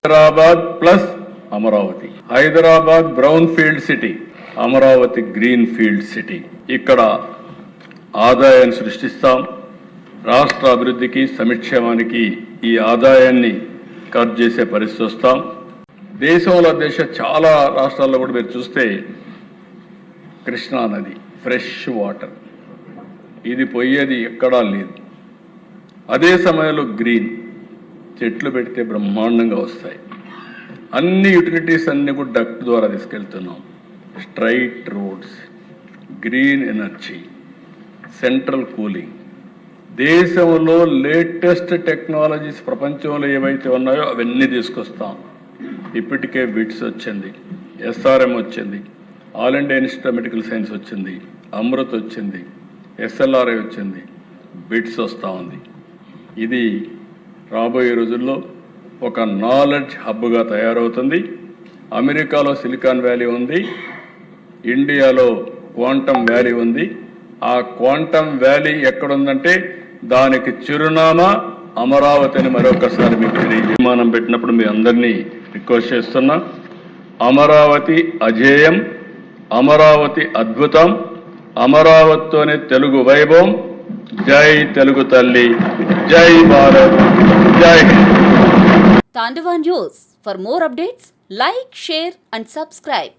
Hyderabad plus Amaravati, Hyderabad brown field city, Amaravati green field city. ఇక్కడ ఆదాయాన్ని సృష్టిస్తాం. రాష్ట్ర అభివృద్ధికి సంక్షేమానికి ఈ ఆదాయాన్ని ఖర్చు చేసే పరిస్థితి వస్తాం. దేశంలో చాలా రాష్ట్రాల్లో కూడా మీరు చూస్తే కృష్ణా నది ఫ్రెష్ వాటర్, ఇది పోయేది ఎక్కడా లేదు. అదే సమయంలో గ్రీన్ చెట్లు పెడితే బ్రహ్మాండంగా వస్తాయి. అన్ని యూటిలిటీస్ అన్ని కూడా డక్ట్ ద్వారా తీసుకెళ్తున్నాం. Straight roads, green energy, central cooling, దేశంలో లేటెస్ట్ టెక్నాలజీస్ ప్రపంచంలో ఏవైతే ఉన్నాయో అవన్నీ తీసుకొస్తాం. ఇప్పటికే బిట్స్ వచ్చింది, ఎస్ఆర్ఎం వచ్చింది, all India institute of medical science వచ్చింది, అమృత్ వచ్చింది, ఎస్ఎల్ఆర్ఐ వచ్చింది, బిట్స్ వస్తూ ఉంది. ఇది రాబోయే రోజుల్లో ఒక నాలెడ్జ్ హబ్గా తయారవుతుంది. అమెరికాలో సిలికాన్ వ్యాలీ ఉంది, ఇండియాలో క్వాంటమ్ వ్యాలీ ఉంది. ఆ క్వాంటమ్ వ్యాలీ ఎక్కడుందంటే దానికి చిరునామా అమరావతి అని మరొకసారి మీకు విమానం పెట్టినప్పుడు మీ అందరినీ రిక్వెస్ట్ చేస్తున్నా. అమరావతి అజేయం, అమరావతి అద్భుతం, అమరావతితోనే తెలుగు వైభవం. జై తెలుగు తల్లి, జై భారత్, జై Hind. Tandava News. For more updates, like, share and subscribe.